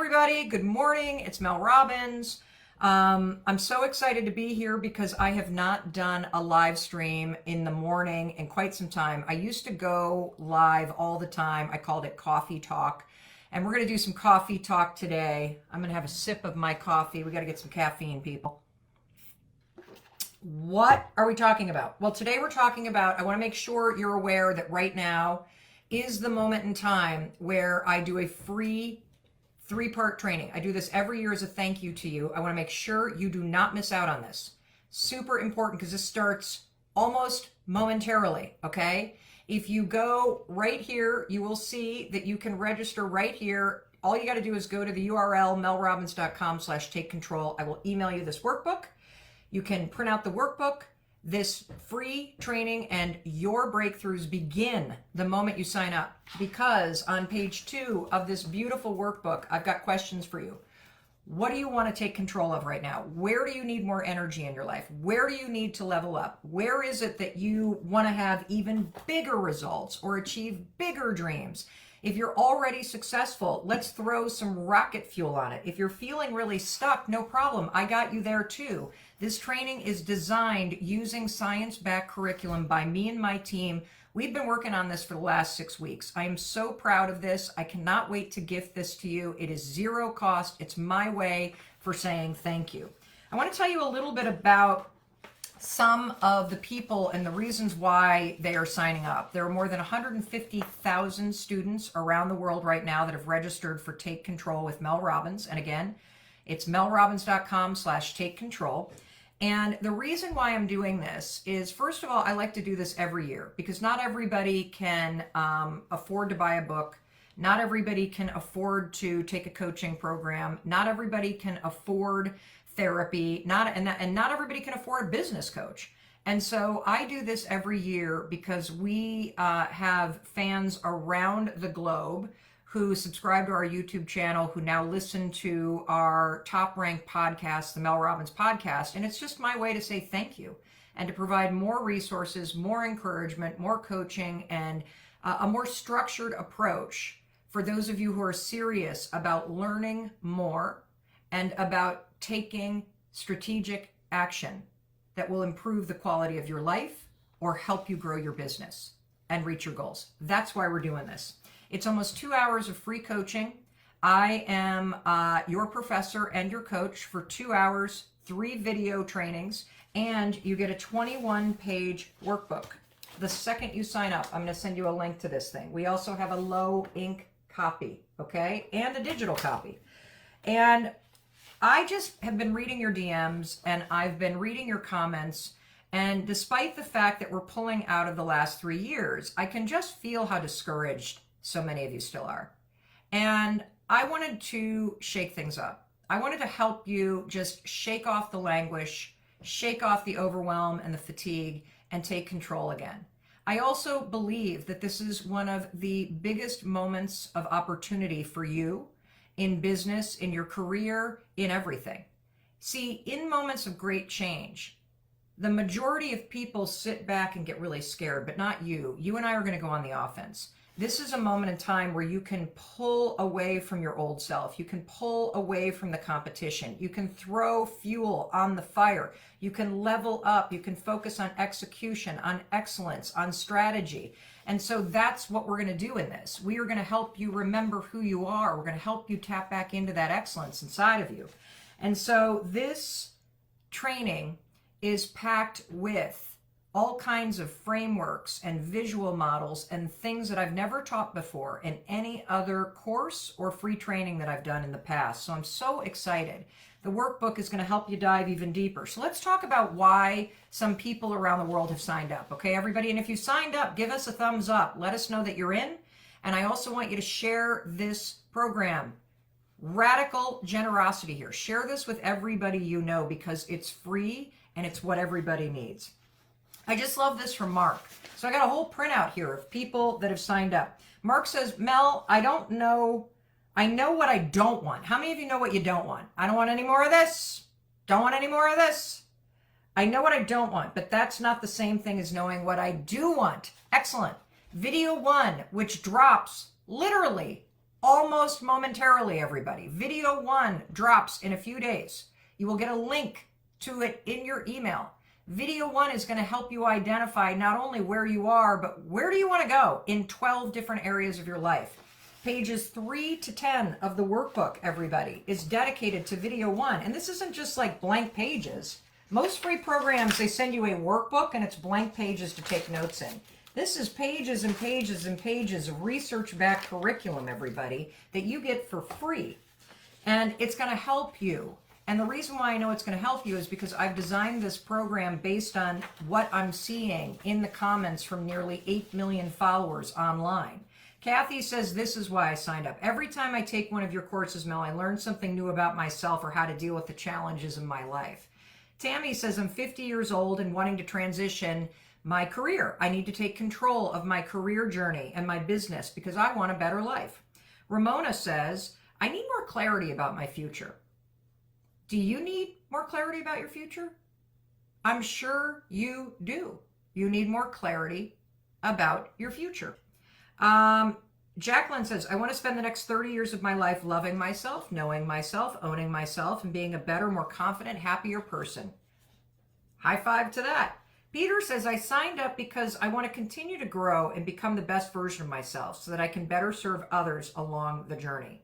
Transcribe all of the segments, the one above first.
everybody. Good morning. It's Mel Robbins. I'm so excited to be here because I have not done a live stream in the morning in quite some time. I used to go live all the time. I called it Coffee Talk. And we're going to do some coffee talk today. I'm going to have a sip of my coffee. We got to get some caffeine, people. What are we talking about? Well, today we're talking about, I want to make sure you're aware that right now is the moment in time where I do a free 3-part training. I do this every year as a thank you to you. I want to make sure you do not miss out on this. Super important because this starts almost momentarily, okay? If you go right here, you will see that you can register right here. All you got to do is go to the URL melrobbins.com/take control. I will email you this workbook. You can print out the workbook. This free training and your breakthroughs begin the moment you sign up, because on page 2 of this beautiful workbook, I've got questions for you. What do you want to take control of right now? Where do you need more energy in your life? Where do you need to level up? Where is it that you want to have even bigger results or achieve bigger dreams? If you're already successful, let's throw some rocket fuel on it. If you're feeling really stuck, no problem. I got you there too. This training is designed using science-backed curriculum by me and my team. We've been working on this for the last 6 weeks. I am so proud of this. I cannot wait to gift this to you. It is zero cost. It's my way for saying thank you. I want to tell you a little bit about some of the people and the reasons why they are signing up. There are more than 150,000 students around the world right now that have registered for Take Control with Mel Robbins. And again, it's melrobbins.com/take control. And the reason why I'm doing this is, first of all, I like to do this every year because not everybody can afford to buy a book. Not everybody can afford to take a coaching program. Not everybody can afford therapy. Not everybody can afford a business coach. And so I do this every year because we have fans around the globe who subscribe to our YouTube channel, who now listen to our top-ranked podcast, the Mel Robbins podcast. And it's just my way to say thank you and to provide more resources, more encouragement, more coaching, and a more structured approach for those of you who are serious about learning more and about taking strategic action that will improve the quality of your life or help you grow your business and reach your goals. That's why we're doing this. It's almost 2 hours of free coaching. I am your professor and your coach for 2 hours, 3 video trainings, and you get a 21-page workbook. The second you sign up, I'm going to send you a link to this thing. We also have a low ink copy, okay, and a digital copy. And I just have been reading your DMs and I've been reading your comments. And despite the fact that we're pulling out of the last 3 years, I can just feel how discouraged so many of you still are. And I wanted to shake things up. I wanted to help you just shake off the languish, shake off the overwhelm and the fatigue, and take control again. I also believe that this is one of the biggest moments of opportunity for you in business, in your career, in everything. See, in moments of great change, the majority of people sit back and get really scared, but not you. You and I are going to go on the offense. This is a moment in time where you can pull away from your old self. You can pull away from the competition. You can throw fuel on the fire. You can level up. You can focus on execution, on excellence, on strategy. And so that's what we're going to do in this. We are going to help you remember who you are. We're going to help you tap back into that excellence inside of you. And so this training is packed with all kinds of frameworks and visual models and things that I've never taught before in any other course or free training that I've done in the past. So I'm so excited. The workbook is going to help you dive even deeper. So let's talk about why some people around the world have signed up. Okay, everybody? And if you signed up, give us a thumbs up. Let us know that you're in. And I also want you to share this program. Radical generosity here. Share this with everybody you know because it's free and it's what everybody needs. I just love this from Mark. So I got a whole printout here of people that have signed up. Mark says, Mel, I don't know. I know what I don't want. How many of you know what you don't want? I don't want any more of this. Don't want any more of this. I know what I don't want, but that's not the same thing as knowing what I do want. Excellent. Video 1, which drops literally almost momentarily, everybody. Video 1 drops in a few days. You will get a link to it in your email. Video 1 is going to help you identify not only where you are, but where do you want to go in 12 different areas of your life. Pages 3 to 10 of the workbook, everybody, is dedicated to video 1. And this isn't just like blank pages. Most free programs, they send you a workbook and it's blank pages to take notes in. This is pages and pages and pages of research-backed curriculum, everybody, that you get for free. And it's going to help you. And the reason why I know it's going to help you is because I've designed this program based on what I'm seeing in the comments from nearly 8 million followers online. Kathy says, this is why I signed up. Every time I take one of your courses, Mel, I learn something new about myself or how to deal with the challenges in my life. Tammy says, I'm 50 years old and wanting to transition my career. I need to take control of my career journey and my business because I want a better life. Ramona says, I need more clarity about my future. Do you need more clarity about your future? I'm sure you do. You need more clarity about your future. Jacqueline says, I want to spend the next 30 years of my life loving myself, knowing myself, owning myself, and being a better, more confident, happier person. High five to that. Peter says, I signed up because I want to continue to grow and become the best version of myself so that I can better serve others along the journey.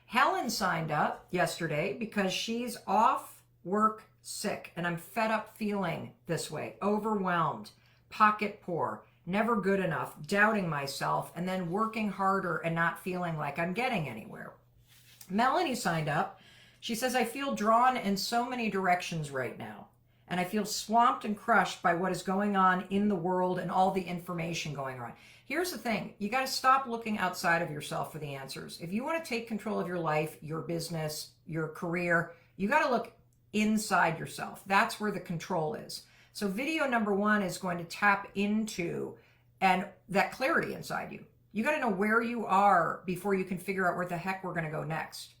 Helen signed up yesterday because she's off work sick, and I'm fed up feeling this way, overwhelmed, pocket poor, never good enough, doubting myself, and then working harder and not feeling like I'm getting anywhere. Melanie signed up. She says, I feel drawn in so many directions right now, and I feel swamped and crushed by what is going on in the world and all the information going on. Here's the thing. You got to stop looking outside of yourself for the answers. If you want to take control of your life, your business, your career, you got to look inside yourself. That's where the control is. So video number 1 is going to tap into and that clarity inside you. You got to know where you are before you can figure out where the heck we're going to go next.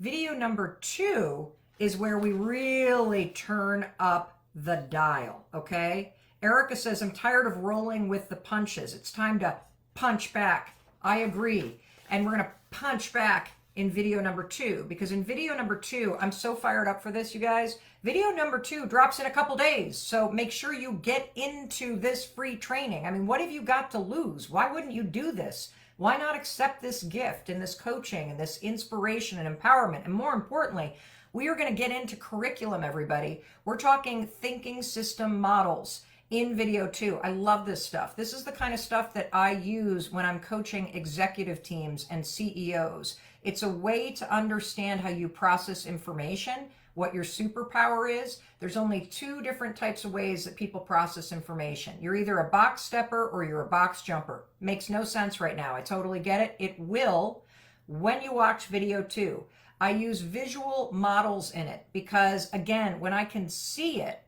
Video number 2 is where we really turn up the dial, okay? Erica says, I'm tired of rolling with the punches. It's time to punch back. I agree. And we're going to punch back in video number 2, because in video number 2, I'm so fired up for this, you guys. Video number 2 drops in a couple days. So make sure you get into this free training. I mean, what have you got to lose? Why wouldn't you do this? Why not accept this gift and this coaching and this inspiration and empowerment? And more importantly, we are going to get into curriculum, everybody. We're talking thinking system models in video 2. I love this stuff. This is the kind of stuff that I use when I'm coaching executive teams and CEOs. It's a way to understand how you process information, what your superpower is. There's only 2 different types of ways that people process information. You're either a box stepper or you're a box jumper. Makes no sense right now. I totally get it. It will when you watch video 2. I use visual models in it because, again, when I can see it,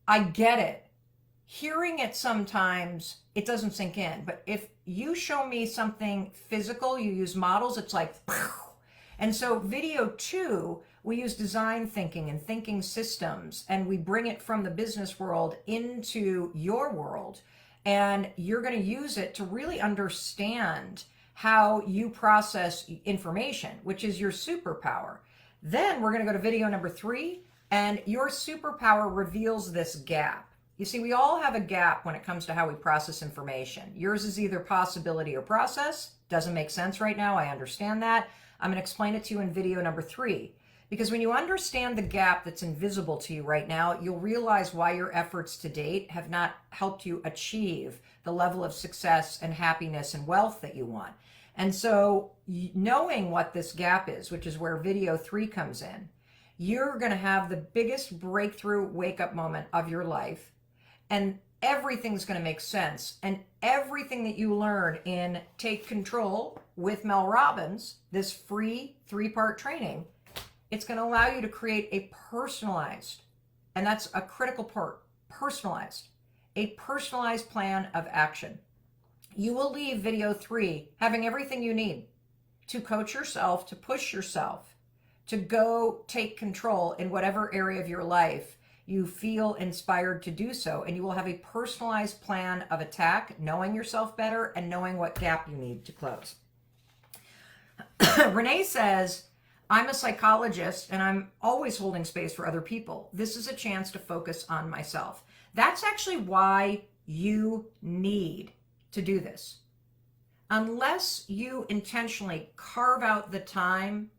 I get it. Hearing it sometimes, it doesn't sink in. But if you show me something physical, you use models, it's like, pow. And so video 2, we use design thinking and thinking systems, and we bring it from the business world into your world. And you're going to use it to really understand how you process information, which is your superpower. Then we're going to go to video number 3, and your superpower reveals this gap. You see, we all have a gap when it comes to how we process information. Yours is either possibility or process. Doesn't make sense right now. I understand that. I'm going to explain it to you in video number 3. Because when you understand the gap that's invisible to you right now, you'll realize why your efforts to date have not helped you achieve the level of success and happiness and wealth that you want. And so knowing what this gap is, which is where video 3 comes in, you're going to have the biggest breakthrough wake-up moment of your life. And everything's going to make sense. And everything that you learn in Take Control with Mel Robbins, this free 3-part training, it's going to allow you to create a personalized, and that's a critical part, a personalized plan of action. You will leave video 3 having everything you need to coach yourself, to push yourself, to go take control in whatever area of your life you feel inspired to do so. And you will have a personalized plan of attack, knowing yourself better and knowing what gap you need to close. Renee says, I'm a psychologist and I'm always holding space for other people. This is a chance to focus on myself. That's actually why you need to do this. Unless you intentionally carve out the time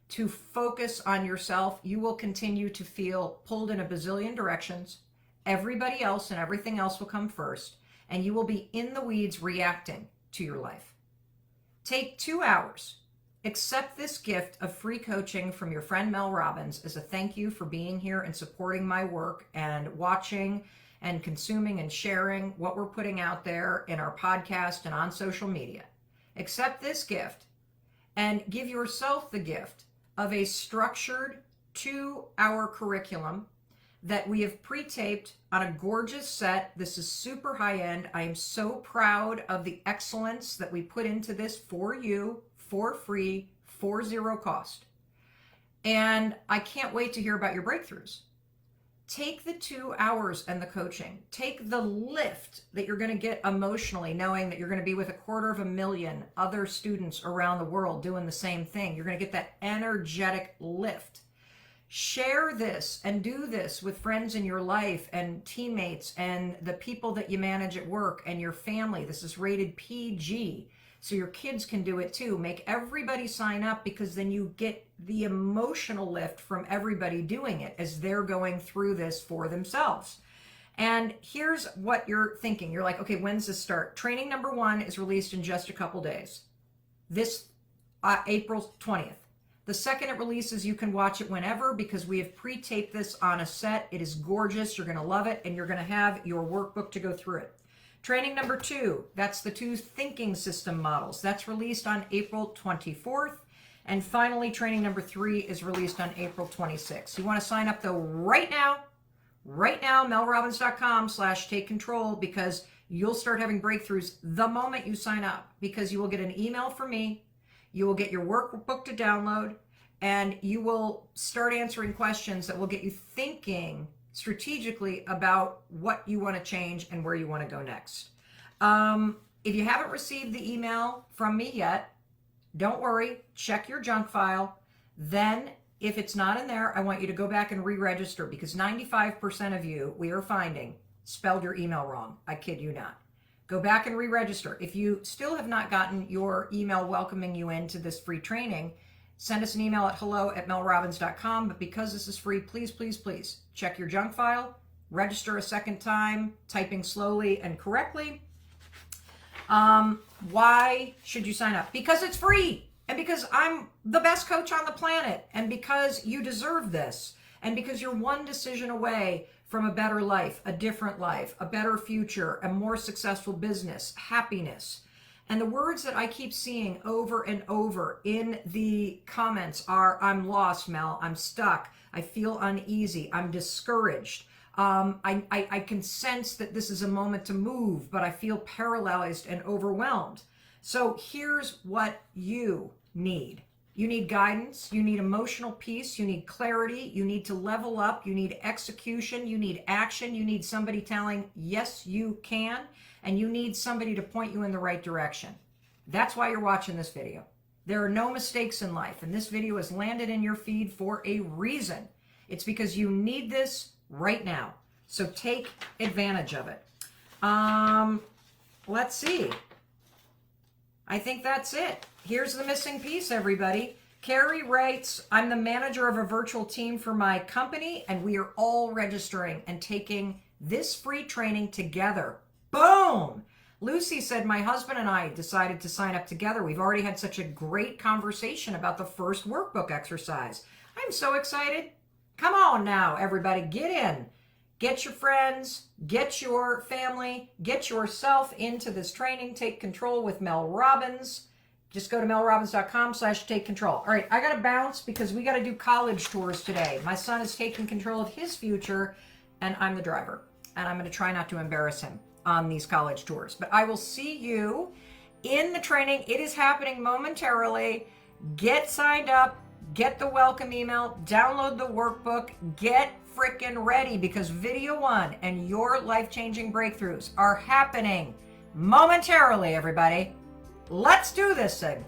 to focus on yourself, you will continue to feel pulled in a bazillion directions. Everybody else and everything else will come first, and you will be in the weeds reacting to your life. Take 2 hours. Accept this gift of free coaching from your friend Mel Robbins as a thank you for being here and supporting my work and watching and consuming and sharing what we're putting out there in our podcast and on social media. Accept this gift and give yourself the gift of a structured 2-hour curriculum that we have pre-taped on a gorgeous set. This is super high-end. I am so proud of the excellence that we put into this for you, for free, for zero cost. And I can't wait to hear about your breakthroughs. Take the 2 hours and the coaching. Take the lift that you're going to get emotionally, knowing that you're going to be with 250,000 other students around the world doing the same thing. You're going to get that energetic lift. Share this and do this with friends in your life and teammates and the people that you manage at work and your family. This is rated PG, so your kids can do it too. Make everybody sign up, because then you get the emotional lift from everybody doing it as they're going through this for themselves. And here's what you're thinking. You're like, okay, when's this start? Training number 1 is released in just a couple days. This April 20th. The second it releases, you can watch it whenever, because we have pre-taped this on a set. It is gorgeous. You're going to love it, and you're going to have your workbook to go through it. Training number 2, that's the 2 thinking system models. That's released on April 24th. And finally, training number 3 is released on April 26th. You want to sign up though right now, melrobbins.com/take control, because you'll start having breakthroughs the moment you sign up, because you will get an email from me. You will get your workbook to download, and you will start answering questions that will get you thinking strategically about what you want to change and where you want to go next. If you haven't received the email from me yet, don't worry, check your junk file. Then if it's not in there, I want you to go back and re-register, because 95% of you, we are finding, spelled your email wrong. I kid you not. Go back and re-register. If you still have not gotten your email welcoming you into this free training, send us an email at hello@melrobbins.com. But because this is free, please, please, please check your junk file, register a second time, typing slowly and correctly. Why should you sign up? Because it's free, and because I'm the best coach on the planet, and because you deserve this, and because you're one decision away from a better life, a different life, a better future, a more successful business, happiness. And the words that I keep seeing over and over in the comments are, I'm lost, Mel, I'm stuck, I feel uneasy, I'm discouraged. I can sense that this is a moment to move, but I feel paralyzed and overwhelmed. So here's what you need. You need guidance, you need emotional peace, you need clarity, you need to level up, you need execution, you need action, you need somebody telling, yes, you can, and you need somebody to point you in the right direction. That's why you're watching this video. There are no mistakes in life, and this video has landed in your feed for a reason. It's because you need this right now. So take advantage of it. Let's see. I think that's it. Here's the missing piece, everybody. Carrie writes, I'm the manager of a virtual team for my company, and we are all registering and taking this free training together. Boom! Lucy said, my husband and I decided to sign up together. We've already had such a great conversation about the first workbook exercise. I'm so excited. Come on now, everybody, get in. Get your friends, get your family, get yourself into this training. Take control with Mel Robbins. Just go to melrobbins.com/take control. All right, I got to bounce because we got to do college tours today. My son is taking control of his future, and I'm the driver. And I'm going to try not to embarrass him on these college tours. But I will see you in the training. It is happening momentarily. Get signed up. Get the welcome email. Download the workbook. Get freaking ready, because video 1 and your life-changing breakthroughs are happening momentarily, everybody. Let's do this thing.